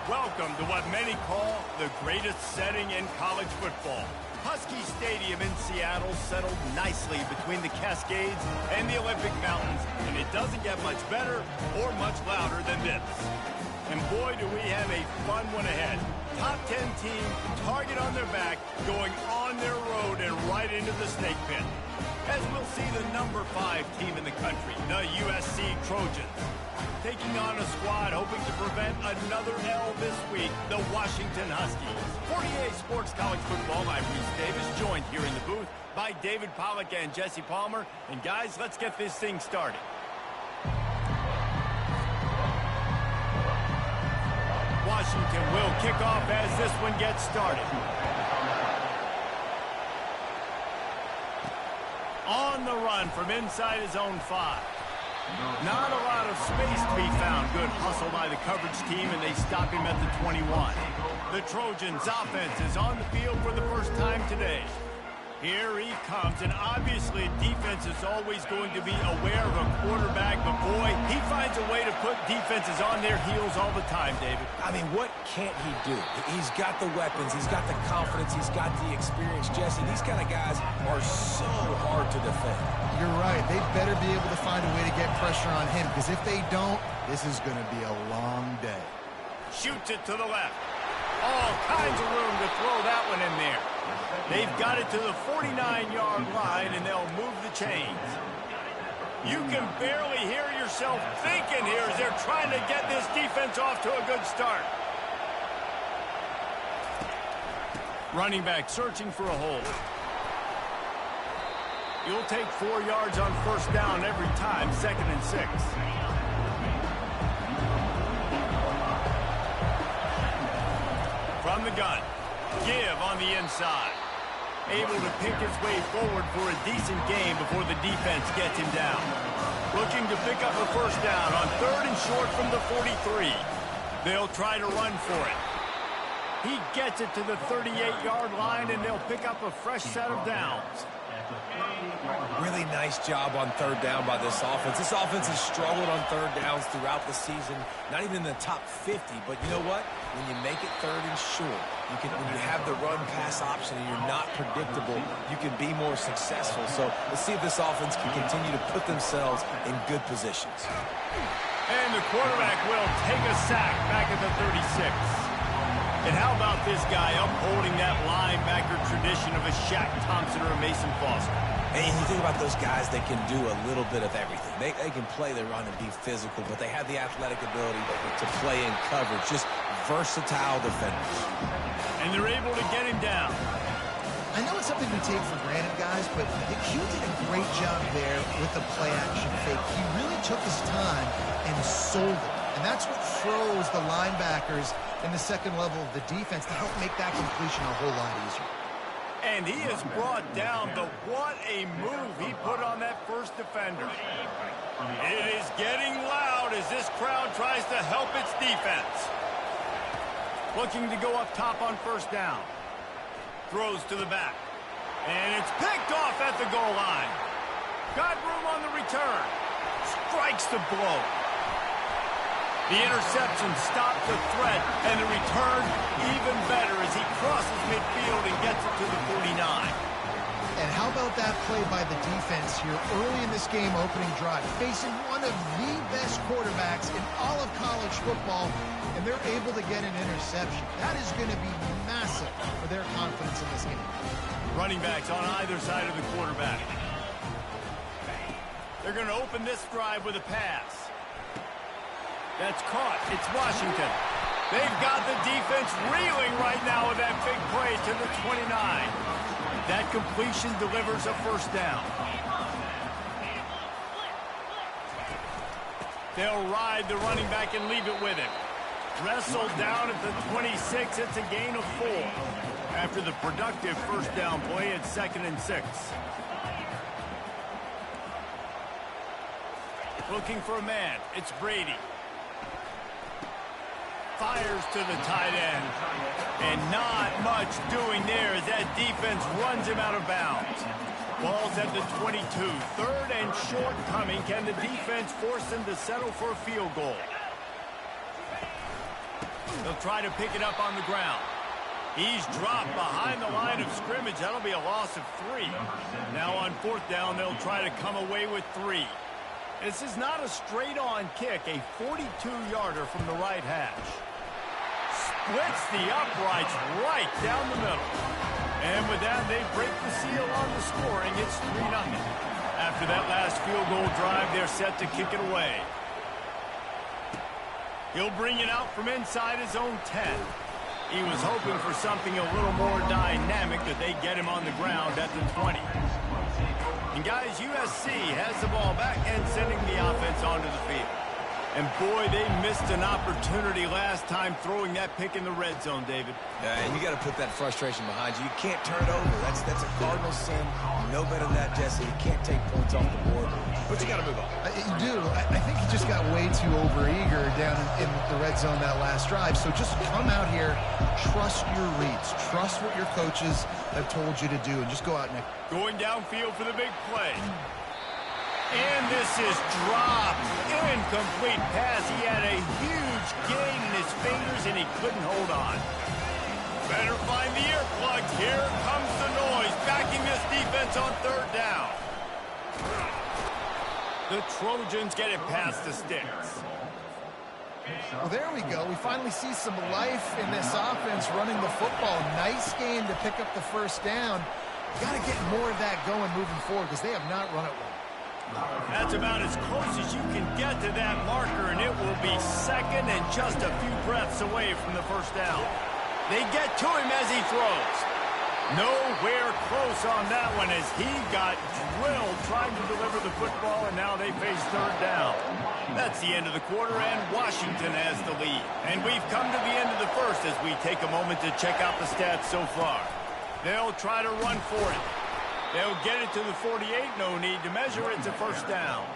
Welcome to what many call the greatest setting in college football. Husky Stadium in Seattle settled nicely between the Cascades and the Olympic Mountains, and it doesn't get much better or much louder than this. And boy, do we have a fun one ahead. Top 10 team, target on their back, going on their road and right into the snake pit. As we'll see the number 5 team in the country, the USC Trojans, taking on a squad hoping to prevent another L this week, the Washington Huskies. 48 Sports College Football, I'm Reese Davis, joined here in the booth by David Pollack and Jesse Palmer. And guys, let's get this thing started. Washington will kick off as this one gets started. On the run from inside his own 5. Not a lot of space to be found. Good hustle by the coverage team, and they stop him at the 21. The Trojans' offense is on the field for the first time today. Here he comes, and obviously defense is always going to be aware of a quarterback, but boy, he finds a way to put defenses on their heels all the time, David. I mean, what can't he do? He's got the weapons, he's got the confidence, he's got the experience. Jesse, these kind of guys are so hard to defend. You're right. They better be able to find a way to get pressure on him, because if they don't, this is going to be a long day. Shoots it to the left. All kinds of room to throw that one in there. They've got it to the 49-yard line, and they'll move the chains. You can barely hear yourself thinking here as they're trying to get this defense off to a good start. Running back searching for a hole. You'll take 4 yards on first down every time, 2nd and 6. From the gun, give on the inside. Able to pick his way forward for a decent game before the defense gets him down. Looking to pick up a first down on 3rd and short from the 43. They'll try to run for it. He gets it to the 38-yard line, and they'll pick up a fresh set of downs. Really nice job on 3rd down by this offense. This offense has struggled on 3rd downs throughout the season. Not even in the top 50, but you know what? When you make it 3rd and short, when you have the run-pass option and you're not predictable, you can be more successful. So let's see if this offense can continue to put themselves in good positions. And the quarterback will take a sack back at the 36. And how about this guy upholding that linebacker tradition of a Shaq Thompson or a Mason Foster? And you think about those guys, they can do a little bit of everything. They can play the run and be physical, but they have the athletic ability to play in coverage. Just versatile defenders. And they're able to get him down. I know it's something we take for granted, guys, but Q did a great job there with the play-action fake. He really took his time and sold it. And that's what froze the linebackers in the second level of the defense to help make that completion a whole lot easier. And he is brought down, but what a move he put on that first defender. It is getting loud as this crowd tries to help its defense. Looking to go up top on first down. Throws to the back. And it's picked off at the goal line. Got room on the return. Strikes the blow. The interception stopped the threat, and the return even better as he crosses midfield and gets it to the 49. And how about that play by the defense here early in this game opening drive, facing one of the best quarterbacks in all of college football, and they're able to get an interception. That is going to be massive for their confidence in this game. Running backs on either side of the quarterback. They're going to open this drive with a pass. That's caught. It's Washington. They've got the defense reeling right now with that big play to the 29. That completion delivers a first down. They'll ride the running back and leave it with him. Wrestled down at the 26. It's a gain of 4. After the productive first down play, it's 2nd and 6. Looking for a man. It's Brady. Fires to the tight end. And not much doing there as that defense runs him out of bounds. Ball's at the 22. 3rd and short coming. Can the defense force them to settle for a field goal? They'll try to pick it up on the ground. He's dropped behind the line of scrimmage. That'll be a loss of 3. Now on 4th down, they'll try to come away with 3. This is not a straight-on kick, a 42-yarder from the right hash. Splits the uprights right down the middle. And with that, they break the seal on the scoring. It's 3-0. After that last field goal drive, they're set to kick it away. He'll bring it out from inside his own 10. He was hoping for something a little more dynamic, that they get him on the ground at the 20. And guys, USC has the ball back and sending the offense onto the field. And boy, they missed an opportunity last time throwing that pick in the red zone, David. Yeah, and you got to put that frustration behind you. You can't turn it over. That's a cardinal sin. You know better than that, Jesse. You can't take points off the board. But you got to move on. You do. I think he just got way too overeager down in the red zone that last drive. So just come out here, trust your reads, trust what your coaches have told you to do, and just go out and... Going downfield for the big play. And this is dropped. Incomplete pass. He had a huge gain in his fingers, and he couldn't hold on. Better find the earplugs. Here comes the noise, backing this defense on 3rd down. The Trojans get it past the sticks. Well, there we go. We finally see some life in this offense running the football. Nice game to pick up the 1st down. Got to get more of that going moving forward because they have not run it well. That's about as close as you can get to that marker, and it will be 2nd and just a few breaths away from the 1st down. They get to him as he throws. Nowhere close on that one as he got drilled trying to deliver the football, and now they face 3rd down. That's the end of the quarter, and Washington has the lead. And we've come to the end of the 1st as we take a moment to check out the stats so far. They'll try to run for it. They'll get it to the 48, no need to measure. It's a 1st down.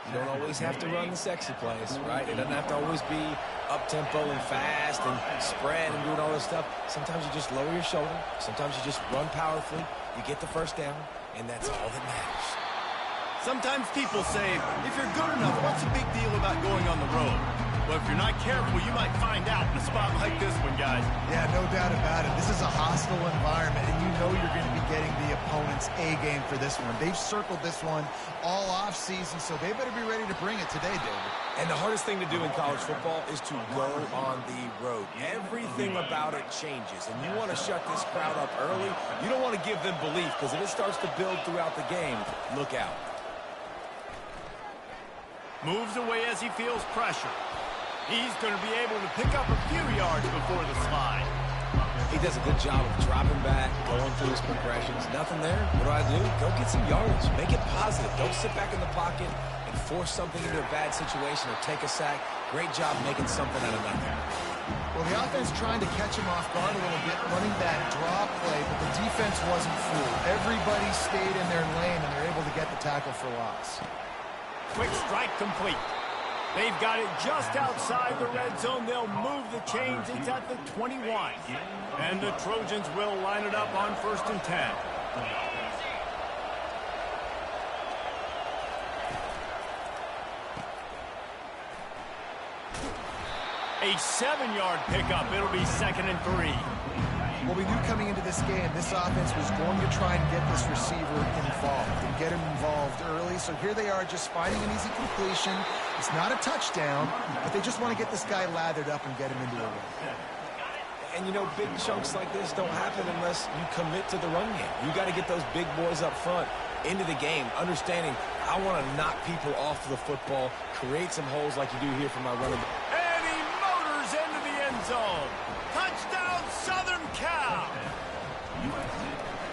You don't always have to run the sexy plays, right? It doesn't have to always be up-tempo and fast and spread and doing all this stuff. Sometimes you just lower your shoulder. Sometimes you just run powerfully. You get the 1st down, and that's all that matters. Sometimes people say, if you're good enough, what's the big deal about going on the road? Well, if you're not careful, you might find out in a spot like this one, guys. Yeah, no doubt about it. This is a hostile environment, and you know you're going to be getting the opponent's A-game for this one. They've circled this one all off-season, so they better be ready to bring it today, David. And the hardest thing to do in college football is to go on the road. Everything about it changes, and you want to shut this crowd up early. You don't want to give them belief, because if it starts to build throughout the game, look out. Moves away as he feels pressure. He's going to be able to pick up a few yards before the slide. He does a good job of dropping back, going through his progressions. Nothing there. What do? Go get some yards. Make it positive. Don't sit back in the pocket and force something into a bad situation or take a sack. Great job making something out of nothing. Well, the offense trying to catch him off guard a little bit, running that draw play, but the defense wasn't fooled. Everybody stayed in their lane, and they're able to get the tackle for loss. Quick strike complete. They've got it just outside the red zone. They'll move the chains. It's at the 21. And the Trojans will line it up on 1st and 10. A 7-yard pickup. It'll be 2nd and 3. Well, we knew coming into this game, this offense was going to try and get this receiver involved and get him involved early. So here they are just finding an easy completion. It's not a touchdown, but they just want to get this guy lathered up and get him into a run. And, you know, big chunks like this don't happen unless you commit to the run game. You got to get those big boys up front into the game, understanding I want to knock people off the football, create some holes like you do here for my running back. And he motors into the end zone. Touchdown, Southern Cal.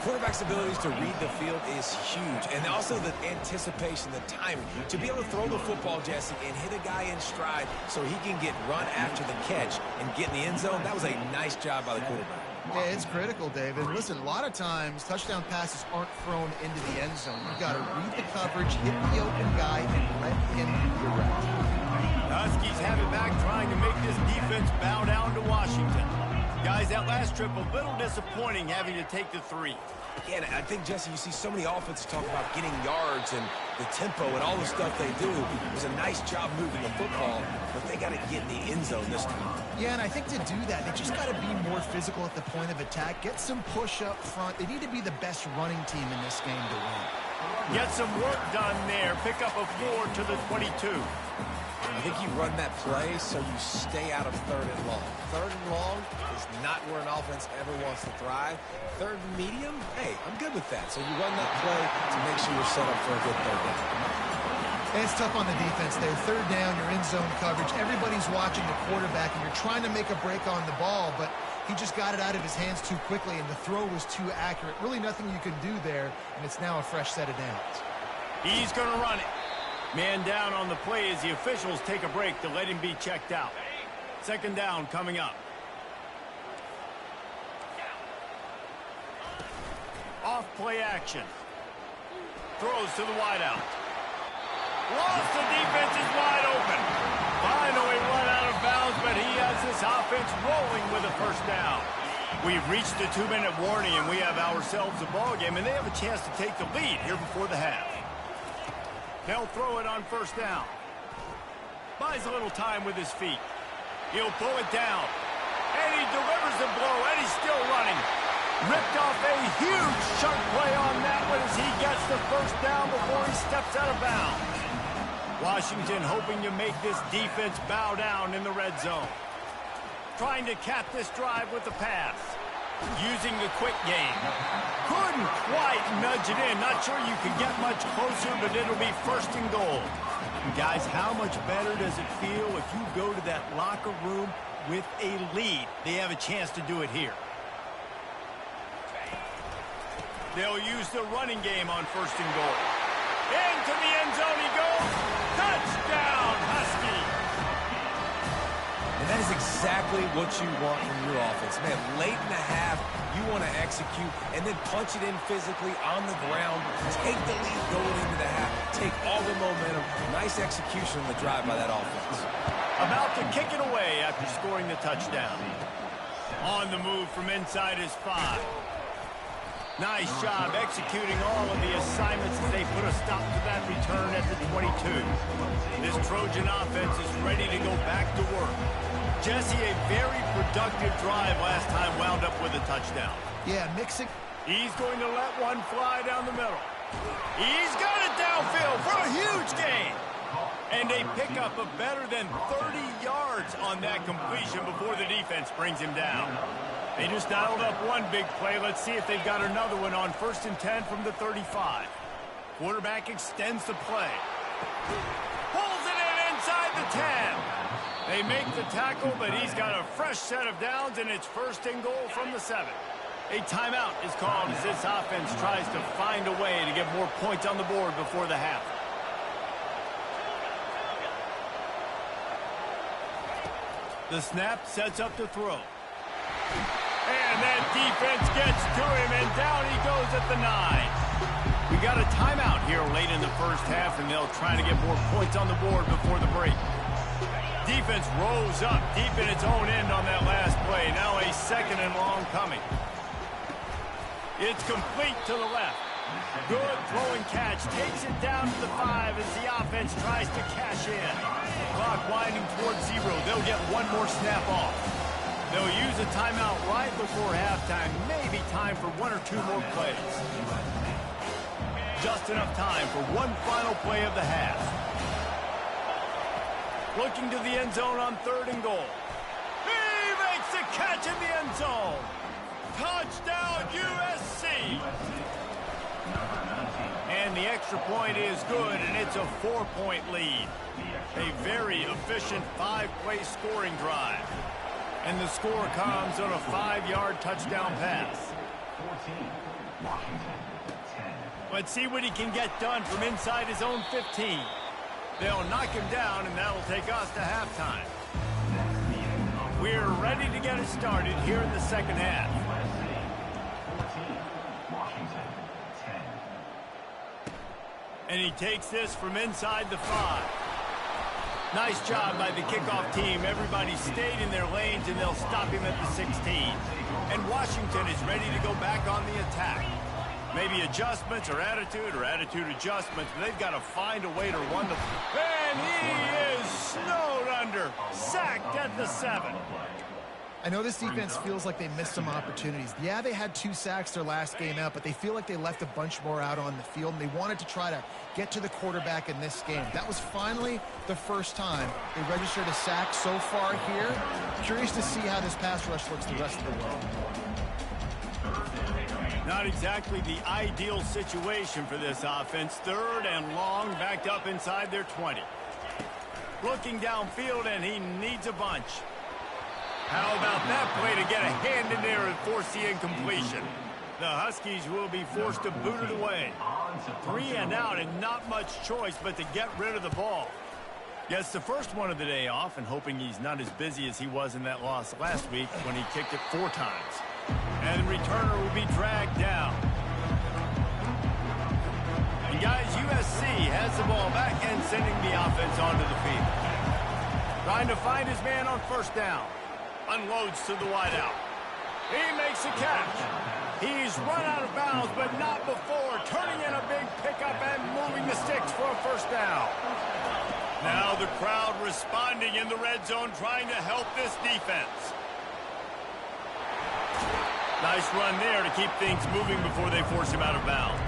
Quarterback's abilities to read the field is huge, and also the anticipation, the timing. To be able to throw the football, Jesse, and hit a guy in stride so he can get run after the catch and get in the end zone, that was a nice job by the quarterback. Yeah, it's critical, David. Listen, a lot of times touchdown passes aren't thrown into the end zone. You've got to read the coverage, hit the open guy, and let him direct. Huskies have it back, trying to make this defense bow down to Washington. Guys, that last trip, a little disappointing having to take the 3. Again, I think, Jesse, you see so many offenses talk about getting yards and the tempo and all the stuff they do. It was a nice job moving the football, but they got to get in the end zone this time. Yeah, and I think to do that, they just got to be more physical at the point of attack, get some push up front. They need to be the best running team in this game to win. Get some work done there. Pick up a 4 to the 22. I think you run that play so you stay out of 3rd and long. 3rd and long is not where an offense ever wants to thrive. 3rd and medium, hey, I'm good with that. So you run that play to make sure you're set up for a good 3rd down. And it's tough on the defense there. 3rd down, you're in zone coverage. Everybody's watching the quarterback, and you're trying to make a break on the ball, but he just got it out of his hands too quickly, and the throw was too accurate. Really nothing you can do there, and it's now a fresh set of downs. He's going to run it. Man down on the play as the officials take a break to let him be checked out. 2nd down coming up. Off play action. Throws to the wideout. Lost, the defense is wide open. Finally run out of bounds, but he has this offense rolling with a 1st down. We've reached the 2-minute warning, and we have ourselves a ball game, and they have a chance to take the lead here before the half. They'll throw it on 1st down. Buys a little time with his feet. He'll pull it down. And he delivers the blow, and he's still running. Ripped off a huge chunk play on that one as he gets the 1st down before he steps out of bounds. Washington hoping to make this defense bow down in the red zone. Trying to cap this drive with the pass. Using the quick game. Couldn't quite nudge it in. Not sure you can get much closer, but it'll be 1st and goal. And guys, how much better does it feel if you go to that locker room with a lead? They have a chance to do it here. They'll use the running game on 1st and goal. Into the end zone he goes. Touchdown, Husky. And that is exactly what you want from your offense. Man, late in the half, you want to execute and then punch it in physically on the ground. Take the lead going into the half. Take all the momentum. Nice execution on the drive by that offense. About to kick it away after scoring the touchdown. On the move from inside his 5. Nice job executing all of the assignments as they put a stop to that return at the 22. This Trojan offense is ready to go back to work. Jesse, a very productive drive last time wound up with a touchdown. Yeah, mixing. He's going to let one fly down the middle. He's got it downfield for a huge gain. And a pickup of better than 30 yards on that completion before the defense brings him down. They just dialed up one big play. Let's see if they've got another one on 1st and 10 from the 35. Quarterback extends the play. Pulls it in inside the 10. They make the tackle, but he's got a fresh set of downs, and it's 1st and goal from the 7. A timeout is called as this offense tries to find a way to get more points on the board before the half. The snap sets up the throw. And that defense gets to him, and down he goes at the 9. We got a timeout here late in the 1st half, and they'll try to get more points on the board before the break. Defense rolls up deep in its own end on that last play. Now a 2nd and long coming. It's complete to the left. Good throwing catch. Takes it down to the 5 as the offense tries to cash in. Clock winding towards 0. They'll get one more snap off. They'll use a timeout right before halftime. Maybe time for 1 or 2 more plays. Just enough time for one final play of the half. Looking to the end zone on 3rd and goal. He makes the catch in the end zone. Touchdown, USC. And the extra point is good, and it's a 4-point lead. A very efficient 5-play scoring drive. And the score comes on a 5-yard touchdown pass. Let's see what he can get done from inside his own 15. They'll knock him down, and that'll take us to halftime. We're ready to get it started here in the 2nd half. And he takes this from inside the 5. Nice job by the kickoff team. Everybody stayed in their lanes, and they'll stop him at the 16. And Washington is ready to go back on the attack. Maybe adjustments or attitude adjustments, but they've got to find a way to run the... And he is snowed under. Sacked at the 7. I know this defense feels like they missed some opportunities. Yeah, they had 2 sacks their last game out, but they feel like they left a bunch more out on the field, and they wanted to try to get to the quarterback in this game. That was finally the first time they registered a sack so far here. Curious to see how this pass rush looks the rest of the way. Not exactly the ideal situation for this offense. 3rd and long, backed up inside their 20. Looking downfield, and he needs a bunch. How about that play to get a hand in there and force the incompletion? The Huskies will be forced to boot it away. 3 and out, and not much choice but to get rid of the ball. Gets the first one of the day off, and hoping he's not as busy as he was in that loss last week when he kicked it 4 times. And the returner will be dragged down. And guys, USC has the ball back and sending the offense onto the field. Trying to find his man on 1st down. Unloads to the wideout. He makes a catch. He's run out of bounds, but not before turning in a big pickup and moving the sticks for a 1st down. Now the crowd responding in the red zone, trying to help this defense. Nice run there to keep things moving before they force him out of bounds.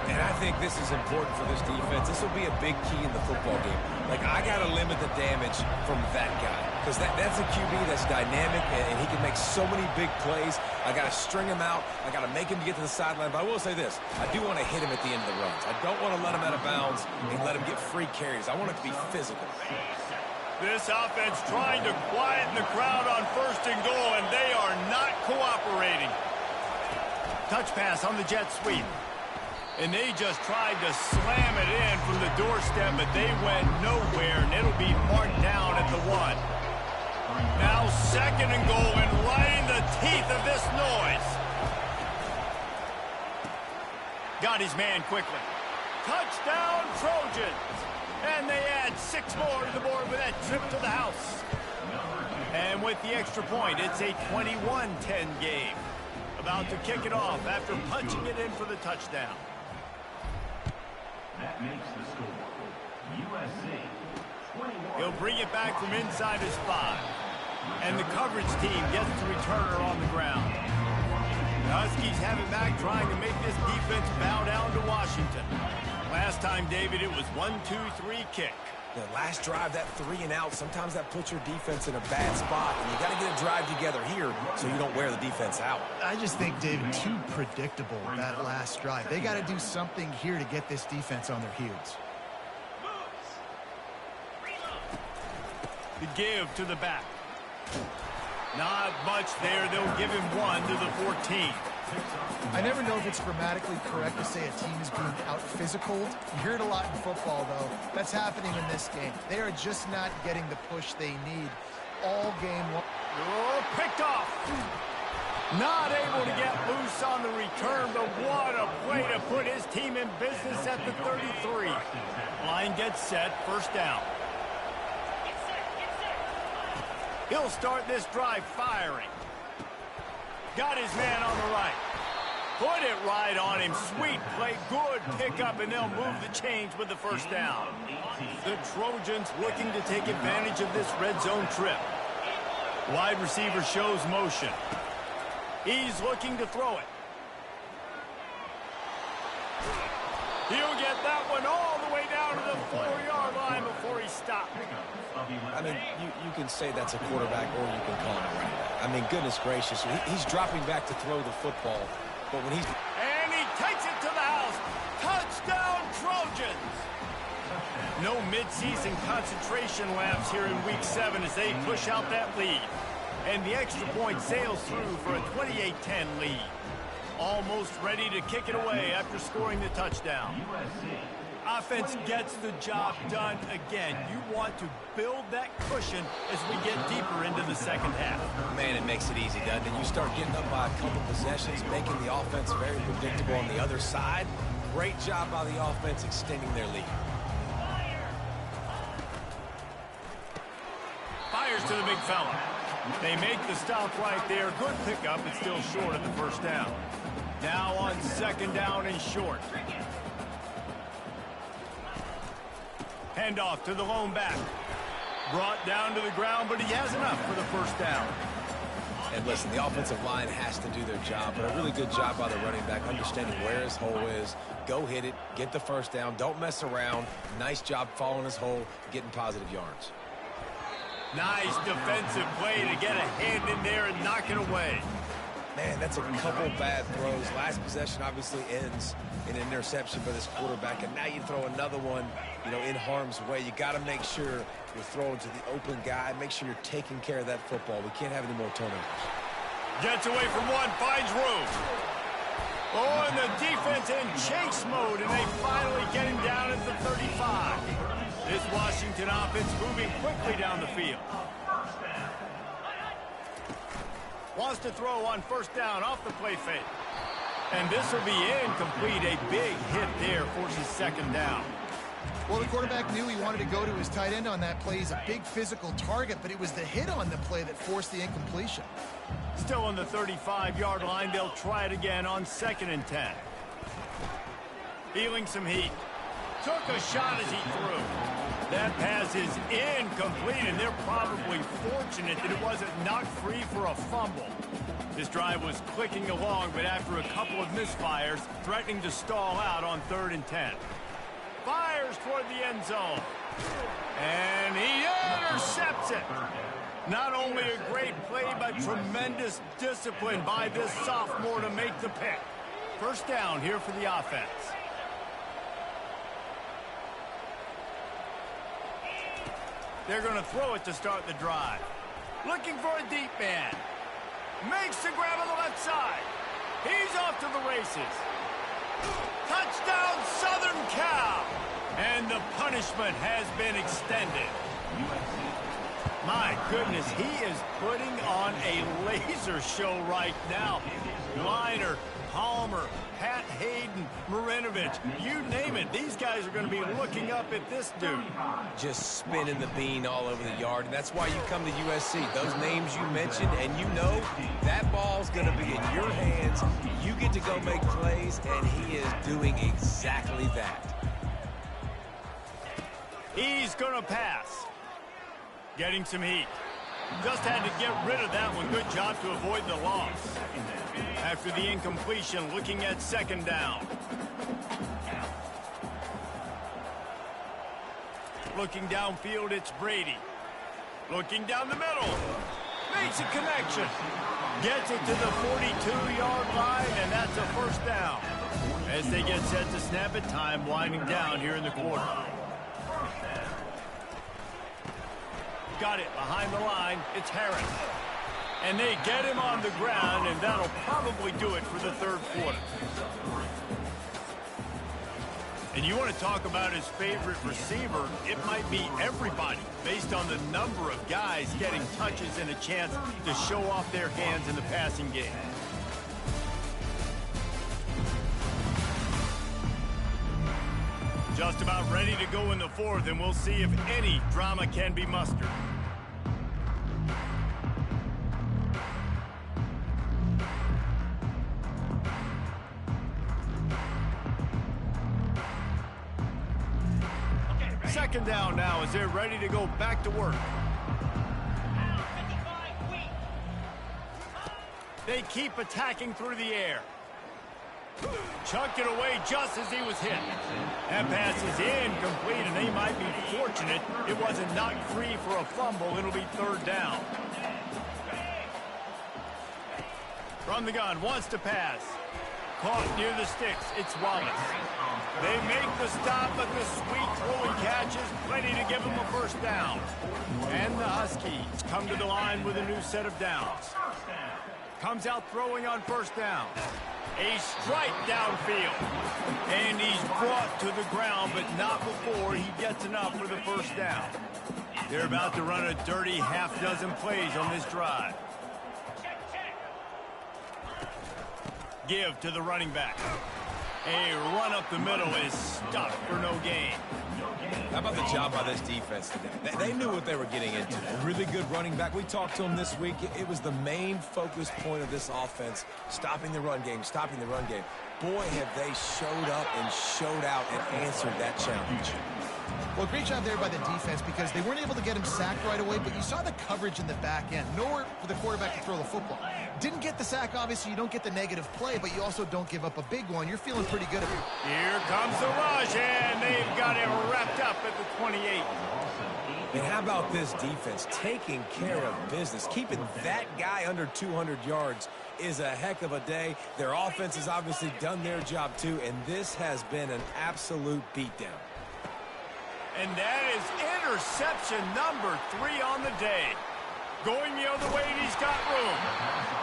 And I think this is important for this defense. This will be a big key in the football game. Like, I got to limit the damage from that guy. Because that's a QB that's dynamic, and he can make so many big plays. I got to string him out. I got to make him get to the sideline. But I will say this. I do want to hit him at the end of the runs. I don't want to let him out of bounds and let him get free carries. I want it to be physical. This offense trying to quieten the crowd on 1st and goal, and they are not cooperating. Touch pass on the jet sweep. And they just tried to slam it in from the doorstep, but they went nowhere, and it'll be marked down at the 1. Now 2nd and goal, and right in the teeth of this noise. Got his man quickly. Touchdown, Trojans. And they add 6 more to the board with that trip to the house. And with the extra point, it's a 21-10 game. About to kick it off after punching it in for the touchdown. That makes the score. USC 21. He'll bring it back from inside his 5. And the coverage team gets the returner on the ground. The Huskies have it back, trying to make this defense bow down to Washington. Last time, David, it was 1-2-3 kick. The last drive, that 3 and out, sometimes that puts your defense in a bad spot, and you got to get a drive together here so you don't wear the defense out. I just think, David, too predictable, that last drive. They got to do something here to get this defense on their heels. The give to the back. Not much there. They'll give him 1 to the 14. I never know if it's grammatically correct to say a team is being out-physicaled. You hear it a lot in football, though. That's happening in this game. They are just not getting the push they need all game long. Oh, picked off. Not able to get loose on the return, but what a play to put his team in business at the 33. Line gets set, 1st down. He'll start this drive firing. Got his man on the right. Put it right on him. Sweet play. Good pickup, and they'll move the chains with the 1st down. The Trojans looking to take advantage of this red zone trip. Wide receiver shows motion. He's looking to throw it. He'll get that one all the way down to the 4-yard line before he stopped. I mean, you can say that's a quarterback or you can call him a running back. I mean, goodness gracious, he's dropping back to throw the football, but when he's... And he takes it to the house. Touchdown, Trojans! No midseason concentration laps here in Week 7 as they push out that lead. And the extra point sails through for a 28-10 lead. Almost ready to kick it away after scoring the touchdown. Offense gets the job done again. You want to build that cushion as we get deeper into the 2nd half. Man, it makes it easy, doesn't it? You start getting up by a couple possessions, making the offense very predictable on the other side. Great job by the offense extending their lead. Fires to the big fella. They make the stop right there. Good pickup, but still short of the 1st down. Now on second down and short. Handoff to the lone back. Brought down to the ground, but he has enough for the first down. And listen, the offensive line has to do their job, but a really good job by the running back, understanding where his hole is. Go hit it, get the first down, don't mess around. Nice job following his hole, getting positive yards. Nice defensive play to get a hand in there and knock it away. Man, that's a couple bad throws. Last possession obviously ends in an interception by this quarterback, and now you throw another one, in harm's way. You got to make sure you're throwing to the open guy. Make sure you're taking care of that football. We can't have any more turnovers. Gets away from one, finds room. Oh, and the defense in chase mode, and they finally get him down at the 35. This Washington offense moving quickly down the field. Wants to throw on first down off the play fake. And this will be incomplete. A big hit there forces second down. Well, the quarterback knew he wanted to go to his tight end on that play. He's a big physical target, but it was the hit on the play that forced the incompletion. Still on the 35-yard line. They'll try it again on 2nd and 10. Feeling some heat. Took a shot as he threw. That pass is incomplete, and they're probably fortunate that it wasn't knocked free for a fumble. This drive was clicking along, but after a couple of misfires, threatening to stall out on 3rd and 10. Fires toward the end zone. And he intercepts it. Not only a great play, but tremendous discipline by this sophomore to make the pick. First down here for the offense. They're going to throw it to start the drive. Looking for a deep man. Makes the grab on the left side. He's off to the races. Touchdown, Southern Cal. And the punishment has been extended. My goodness, he is putting on a laser show right now. Liner, Palmer, Pat Hayden, Marinovich, you name it. These guys are going to be looking up at this dude. Just spinning the bean all over the yard, and that's why you come to USC. Those names you mentioned, and you know that ball's going to be in your hands. You get to go make plays, and he is doing exactly that. He's going to pass. Getting some heat. Just had to get rid of that one. Good job to avoid the loss. After the incompletion, looking at 2nd down. Looking downfield, it's Brady. Looking down the middle. Makes a connection. Gets it to the 42-yard line, and that's a first down. As they get set to snap it, time winding down here in the quarter. Got it behind the line. It's Harris. And they get him on the ground, and that'll probably do it for the 3rd quarter. And you want to talk about his favorite receiver, it might be everybody, based on the number of guys getting touches and a chance to show off their hands in the passing game. Just about ready to go in the 4th, and we'll see if any drama can be mustered. Second down now as they're ready to go back to work. They keep attacking through the air. Chucked it away just as he was hit. That pass is incomplete, and they might be fortunate it wasn't knocked free for a fumble. It'll be 3rd down. From the gun, wants to pass. Caught near the sticks. It's Wallace. They make the stop, but the sweet throwing catch is plenty to give them a first down. And the Huskies come to the line with a new set of downs. Comes out throwing on first down. A strike downfield. And he's brought to the ground, but not before he gets enough for the first down. They're about to run a dirty half-dozen plays on this drive. Give to the running back. A run up the middle is stuck for no gain. How about the job by this defense today? They knew what they were getting into. A really good running back. We talked to him this week. It was the main focus point of this offense, stopping the run game, stopping the run game. Boy, have they showed up and showed out and answered that challenge. Well, great job there by the defense because they weren't able to get him sacked right away, but you saw the coverage in the back end. Nowhere for the quarterback to throw the football. Didn't get the sack, obviously. You don't get the negative play, but you also don't give up a big one. You're feeling pretty good about it. Here comes the rush, and they've got him wrapped up at the 28. And how about this defense taking care of business? Keeping that guy under 200 yards is a heck of a day. Their offense has obviously done their job too, and this has been an absolute beatdown. And that is interception number 3 on the day. Going the other way, and he's got room.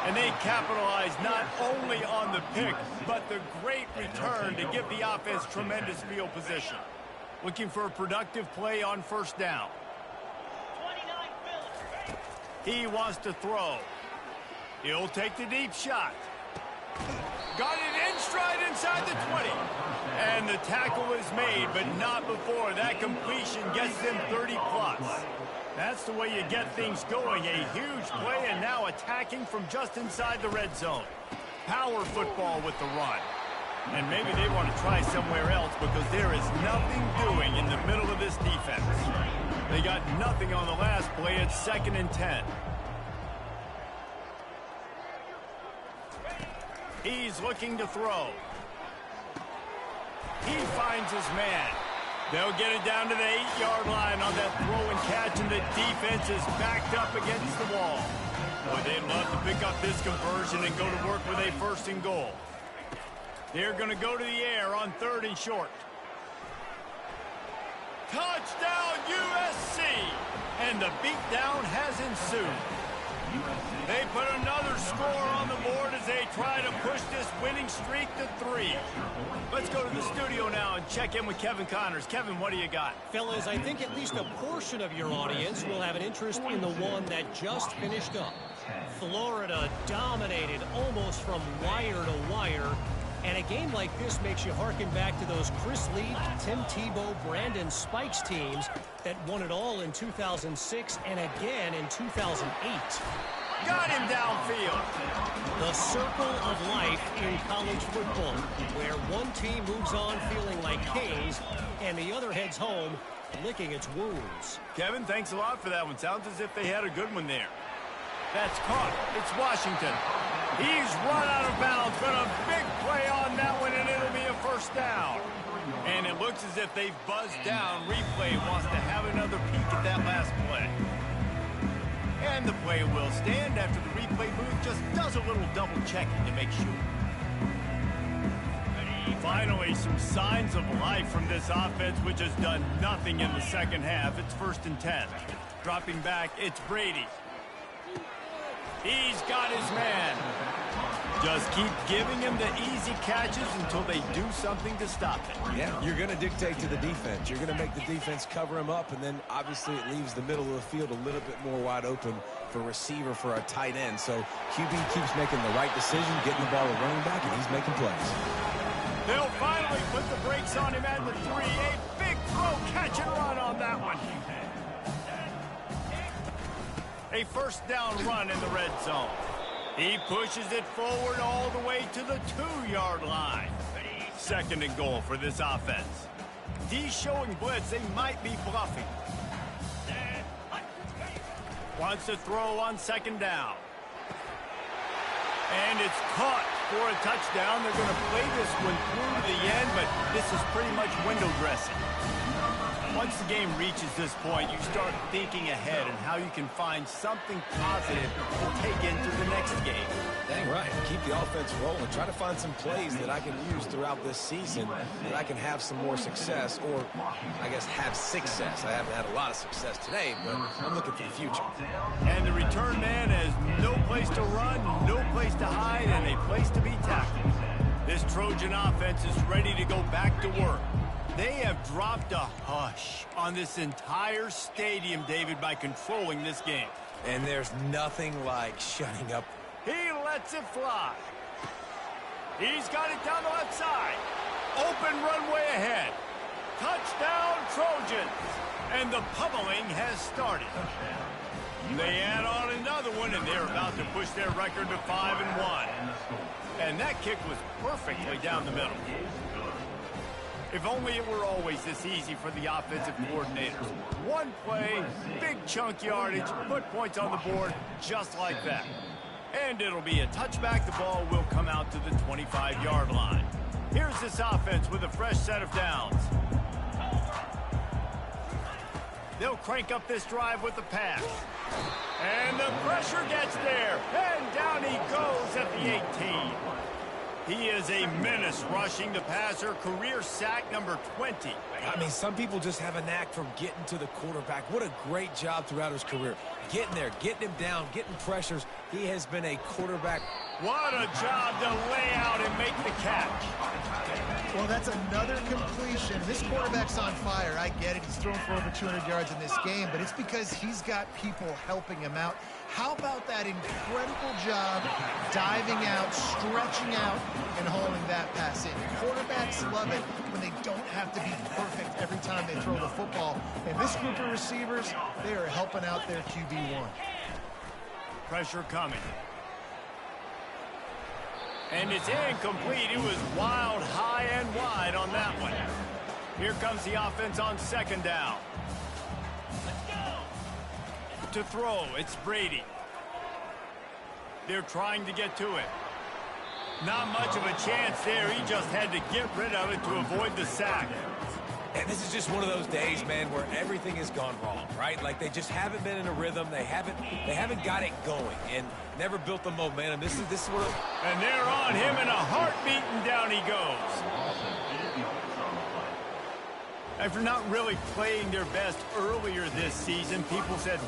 And they capitalize not only on the pick, but the great return to give the offense tremendous field position. Looking for a productive play on first down. He wants to throw. He'll take the deep shot. Got it in stride inside the 20. And the tackle is made, but not before that completion gets them 30+. That's the way you get things going. A huge play, and now attacking from just inside the red zone. Power football with the run. And maybe they want to try somewhere else because there is nothing doing in the middle of this defense. They got nothing on the last play. It's 2nd and 10. He's looking to throw. He finds his man. They'll get it down to the 8-yard line on that throw and catch, and the defense is backed up against the wall. Boy, they'd love to pick up this conversion and go to work with a 1st and goal. They're going to go to the air on 3rd and short. Touchdown, USC! And the beatdown has ensued. They put another score on the board as they try to push this winning streak to 3. Let's go to the studio now and check in with Kevin Connors. Kevin, what do you got? Fellas, I think at least a portion of your audience will have an interest in the one that just finished up. Florida dominated almost from wire to wire. And a game like this makes you harken back to those Chris Lee, Tim Tebow, Brandon Spikes teams that won it all in 2006 and again in 2008. Got him downfield. The circle of life in college football, where one team moves on feeling like kings and the other heads home licking its wounds. Kevin, thanks a lot for that one. Sounds as if they had a good one there. That's caught. It's Washington. He's run out of bounds, but a big play on that one, and it'll be a 1st down. And it looks as if they've buzzed down. Replay wants to have another peek at that last play. And the play will stand after the replay booth just does a little double checking to make sure. Finally, some signs of life from this offense, which has done nothing in the 2nd half. It's 1st and 10. Dropping back, it's Brady. He's got his man. Just keep giving him the easy catches until they do something to stop it. Yeah, you're going to dictate to the defense. You're going to make the defense cover him up, and then obviously it leaves the middle of the field a little bit more wide open for receiver, for a tight end. So QB keeps making the right decision, getting the ball to running back, and he's making plays. They'll finally put the brakes on him at the 3. A big throw, catch and run on that one. A 1st down run in the red zone. He pushes it forward all the way to the 2-yard line. 2nd and goal for this offense. D's showing blitz. They might be bluffing. Wants to throw on 2nd down. And it's caught for a touchdown. They're going to play this one through to the end, but this is pretty much window dressing. Once the game reaches this point, you start thinking ahead and how you can find something positive to take into the next game. Dang right. Keep the offense rolling. Try to find some plays that I can use throughout this season that I can have some more success, or I guess have success. I haven't had a lot of success today, but I'm looking for the future. And the return man has no place to run, no place to hide, and a place to be tackled. This Trojan offense is ready to go back to work. They have dropped a hush on this entire stadium, David, by controlling this game. And there's nothing like shutting up. He lets it fly. He's got it down the left side. Open runway ahead. Touchdown, Trojans! And the pummeling has started. They add on another one, and they're about to push their record to 5-1. And that kick was perfectly down the middle. If only it were always this easy for the offensive coordinators. One play, big chunk yardage, put points on the board just like that. And it'll be a touchback. The ball will come out to the 25-yard line. Here's this offense with a fresh set of downs. They'll crank up this drive with the pass. And the pressure gets there. And down he goes at the 18. He is a menace rushing the passer. Career sack number 20. I mean, some people just have a knack for getting to the quarterback. What a great job throughout his career. Getting there, getting him down, getting pressures. He has been a quarterback. What a job to lay out and make the catch. Well, that's another completion. This quarterback's on fire. I get it. He's thrown for over 200 yards in this game, but it's because he's got people helping him out. How about that incredible job diving out, stretching out, and hauling that pass in? Quarterbacks love it when they don't have to be perfect every time they throw the football. And this group of receivers, they are helping out their QB1. Pressure coming. And it's incomplete. It was wild, high, and wide on that one. Here comes the offense on second down. To throw, it's Brady. They're trying to get to it. Not much of a chance there. He just had to get rid of it to avoid the sack. And this is just one of those days, man, where everything has gone wrong, right? Like they just haven't been in a rhythm. They haven't got it going and never built the momentum. This is what. And they're on him in a heartbeat, and down he goes. After not really playing their best earlier this season, people said,